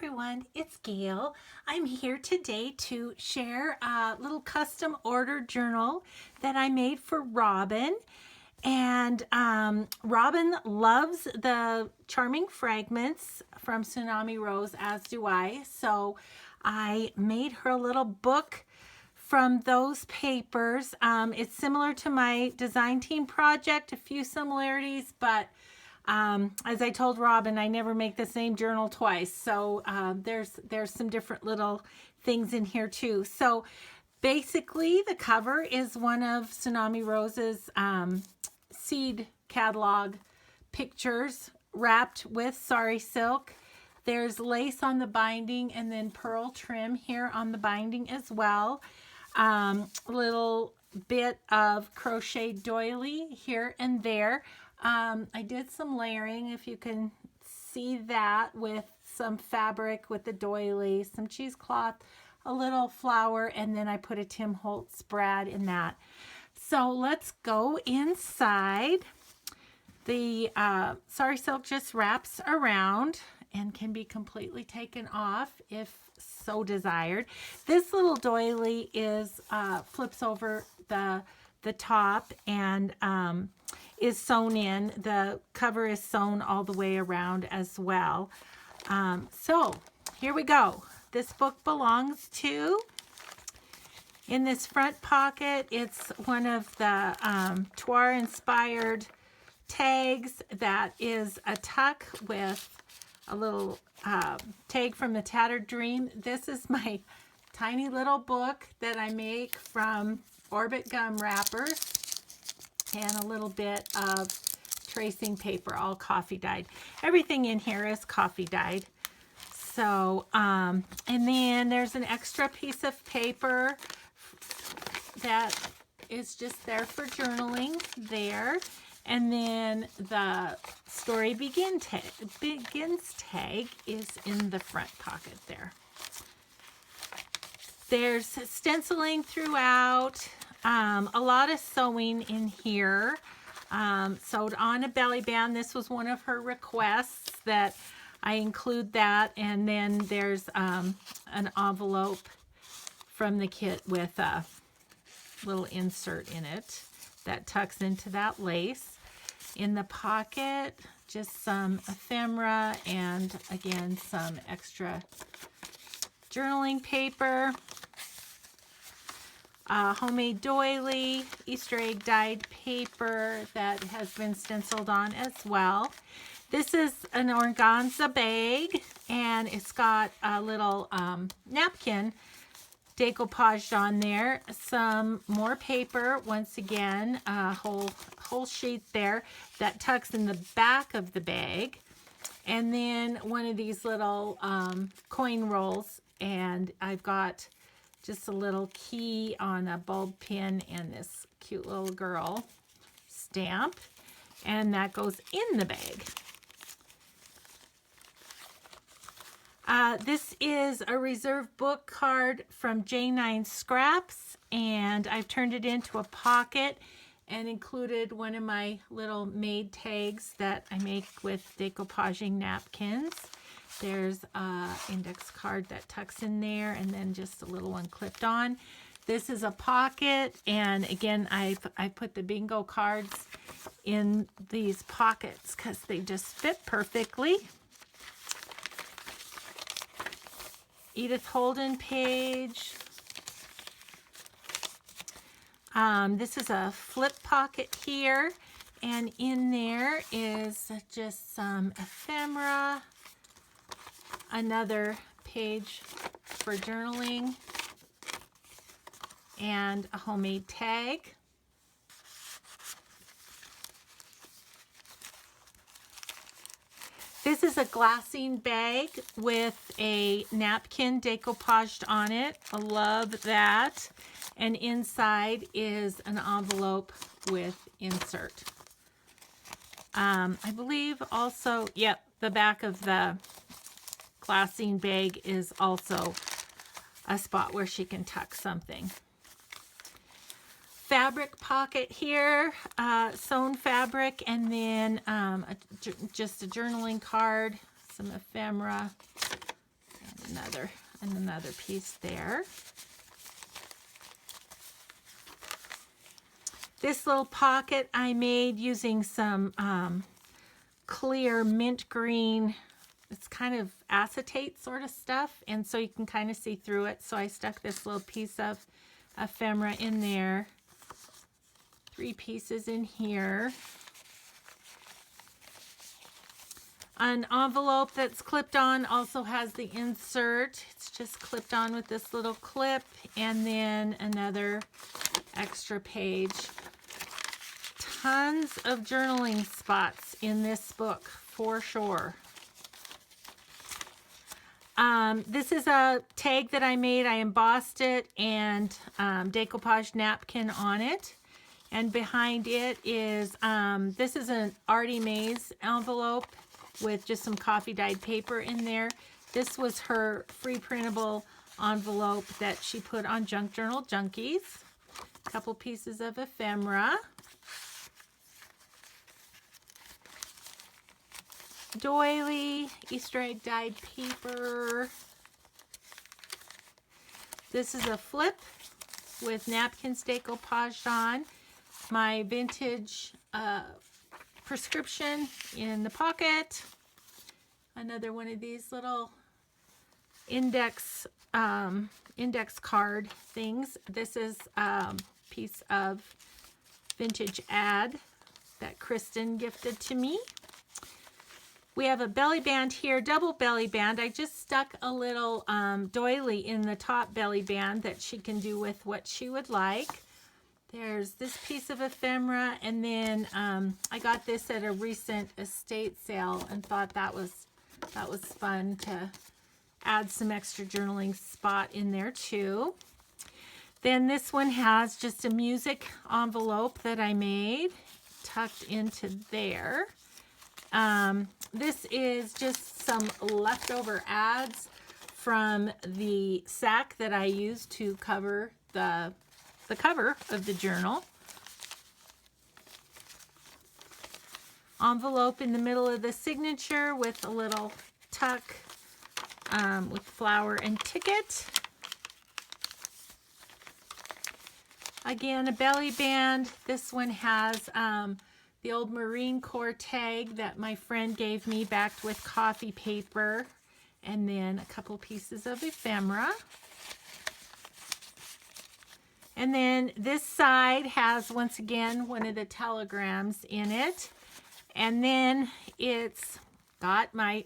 everyone, it's Gail. I'm here today to share a little custom order journal that I made for Robin. And Robin loves the charming fragments from Tsunami Rose, as do I. So I made her a little book from those papers. It's similar to my design team project, a few similarities, but as I told Robin, I never make the same journal twice. So there's some different little things in here too. So basically the cover is one of Tsunami Rose's seed catalog pictures wrapped with sari silk. There's lace on the binding and then pearl trim here on the binding as well. A little bit of crochet doily here and there. I did some layering, if you can see that, with some fabric with the doily, some cheesecloth, a little flower, and then I put a Tim Holtz brad in that. So let's go inside. The sari silk just wraps around and can be completely taken off if so desired. This little doily is flips over the top and is sewn in. The cover is sewn all the way around as well. So here we go. This book belongs to, in this front pocket, it's one of the Twar inspired tags that is a tuck with a little tag from the Tattered Dream. This is my tiny little book that I make from Orbit gum wrappers and a little bit of tracing paper, all coffee dyed. Everything in here is coffee dyed. So, and then there's an extra piece of paper that is just there for journaling there. And then the story begins tag is in the front pocket there. There's stenciling throughout, a lot of sewing in here. Sewed on a belly band. This was one of her requests that I include that. And then there's an envelope from the kit with a little insert in it that tucks into that lace. In the pocket, just some ephemera and again some extra journaling paper. Homemade doily, Easter egg dyed paper that has been stenciled on as well. This is an organza bag and it's got a little napkin decoupaged on there. Some more paper, once again, a whole sheet there that tucks in the back of the bag. And then one of these little coin rolls, and I've got just a little key on a bulb pin and this cute little girl stamp, and that goes in the bag. This is a reserve book card from J9 Scraps, and I've turned it into a pocket and included one of my little made tags that I make with decoupaging napkins. There's an index card that tucks in there and then just a little one clipped on. This is a pocket, and again, I put the bingo cards in these pockets because they just fit perfectly. Edith Holden page. This is a flip pocket here, and in there is just some ephemera, another page for journaling, and a homemade tag. This is a glassine bag with a napkin decoupaged on it. I love that. And inside is an envelope with insert. I believe also, yep, the back of the glassine bag is also a spot where she can tuck something. Fabric pocket here, sewn fabric, and then just a journaling card, some ephemera, another piece there. This little pocket I made using some clear mint green. It's kind of acetate sort of stuff, and so you can kind of see through it. So I stuck this little piece of ephemera in there. 3 pieces in here. An envelope that's clipped on also has the insert. It's just clipped on with this little clip, and then another extra page. Tons of journaling spots in this book for sure. This is a tag that I made. I embossed it and decoupage napkin on it. And behind it is, this is an Artie Mays envelope with just some coffee dyed paper in there. This was her free printable envelope that she put on Junk Journal Junkies. A couple pieces of ephemera. Doily, Easter egg dyed paper. This is a flip with napkins decoupaged on. My vintage prescription in the pocket. Another one of these little index card things. This is a piece of vintage ad that Kristen gifted to me. We have a belly band here, double belly band. I just stuck a little doily in the top belly band that she can do with what she would like. There's this piece of ephemera, and then I got this at a recent estate sale and thought that was fun to add some extra journaling spot in there too. Then this one has just a music envelope that I made tucked into there. This is just some leftover ads from the sack that I used to cover the cover of the journal. Envelope in the middle of the signature with a little tuck with flower and ticket. Again, a belly band. This one has the old Marine Corps tag that my friend gave me, backed with coffee paper, and then a couple pieces of ephemera. And then this side has, once again, one of the telegrams in it. And then it's got my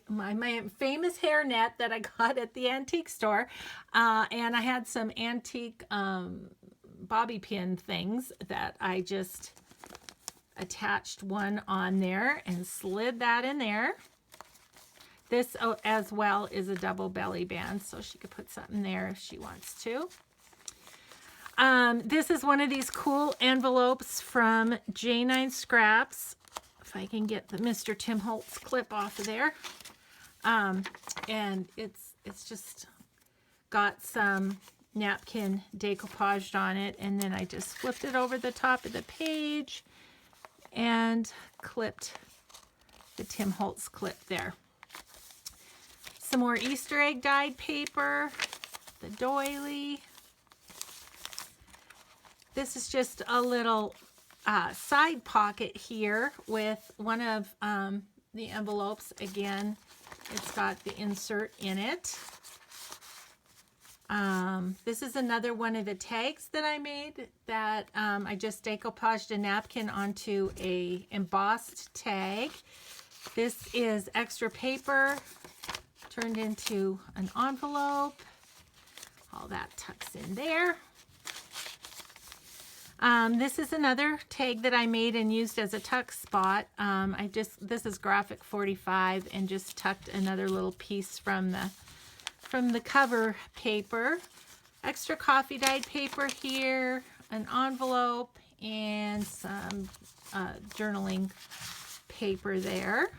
famous hairnet that I got at the antique store. And I had some antique bobby pin things that I just attached one on there and slid that in there. This as well is a double belly band, so she could put something there if she wants to. This is one of these cool envelopes from J9 Scraps. If I can get the Mr. Tim Holtz clip off of there. And it's just got some napkin decoupaged on it, and then I just flipped it over the top of the page and clipped the Tim Holtz clip there. Some more Easter egg dyed paper, the doily. This is just a little side pocket here with one of the envelopes. Again, it's got the insert in it. This is another one of the tags that I made that I just decoupaged a napkin onto a embossed tag. This is extra paper turned into an envelope. All that tucks in there. This is another tag that I made and used as a tuck spot. This is graphic 45, and just tucked another little piece from the cover paper. Extra coffee dyed paper here, an envelope, and some journaling paper there.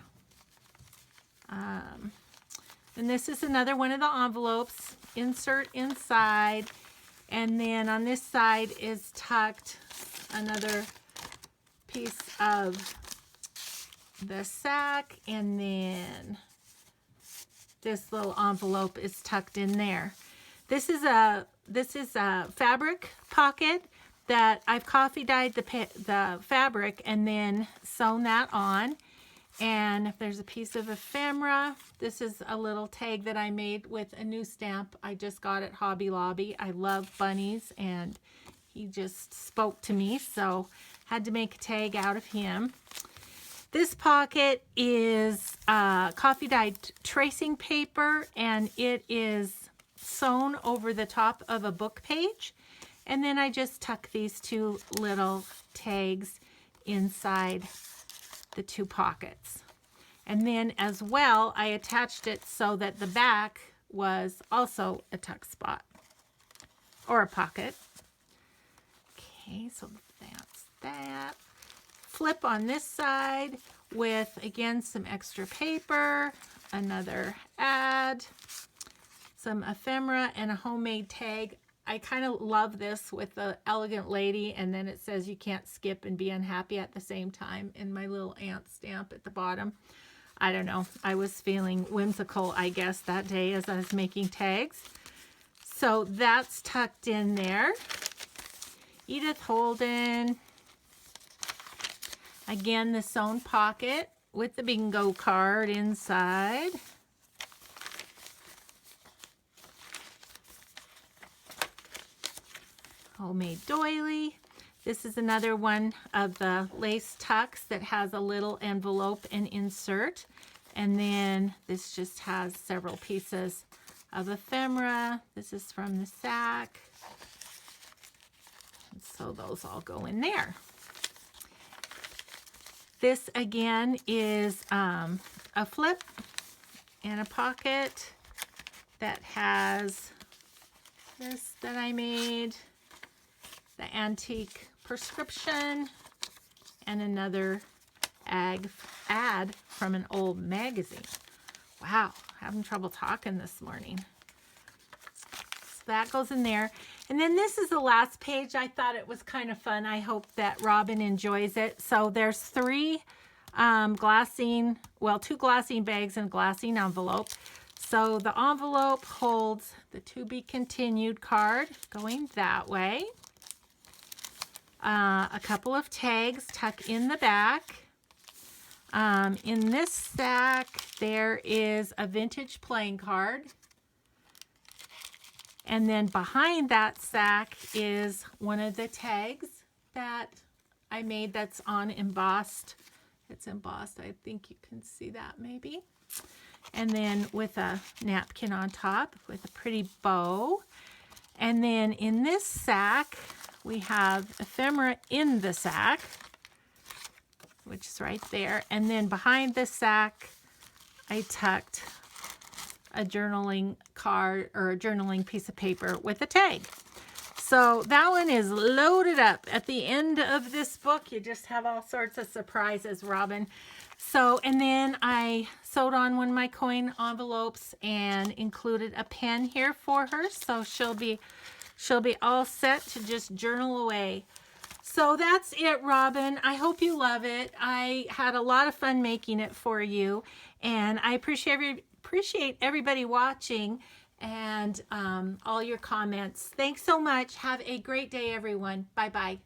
And this is another one of the envelopes. Insert inside. And then on this side is tucked another piece of the sack, and then this little envelope is tucked in there. This is a fabric pocket that I've coffee dyed the fabric and then sewn that on. And if there's a piece of ephemera, this is a little tag that I made with a new stamp I just got at Hobby Lobby. I love bunnies, and he just spoke to me, so had to make a tag out of him. This pocket is coffee dyed tracing paper, and it is sewn over the top of a book page. And then I just tuck these two little tags inside the two pockets. And then as well, I attached it so that the back was also a tuck spot or a pocket. Okay, so that's that. Flip on this side with, again, some extra paper, another ad, some ephemera, and a homemade tag. I kind of love this with the elegant lady, and then it says you can't skip and be unhappy at the same time, and my little ant stamp at the bottom. I don't know. I was feeling whimsical, I guess, that day as I was making tags. So that's tucked in there. Edith Holden. Again, the sewn pocket with the bingo card inside. Homemade doily. This is another one of the lace tucks that has a little envelope and insert. And then this just has several pieces of ephemera. This is from the sack. And so those all go in there. This again is a flip and a pocket that has this that I made, the antique prescription, and another ad from an old magazine. Wow, having trouble talking this morning. So that goes in there. And then this is the last page. I thought it was kind of fun. I hope that Robin enjoys it. So there's three glassine, well, two glassine bags and a glassine envelope. So the envelope holds the to be continued card going that way. A couple of tags tucked in the back. In this sack, there is a vintage playing card. And then behind that sack is one of the tags that I made that's on embossed. It's embossed. I think you can see that maybe. And then with a napkin on top with a pretty bow. And then in this sack, we have ephemera in the sack, which is right there. And then behind the sack, I tucked a journaling card or a journaling piece of paper with a tag. So that one is loaded up. At the end of this book, you just have all sorts of surprises, Robin. So, and then I sewed on one of my coin envelopes and included a pen here for her. So she'll be all set to just journal away. So that's it, Robin. I hope you love it. I had a lot of fun making it for you, and I appreciate everybody watching and all your comments. Thanks so much. Have a great day, everyone. Bye-bye.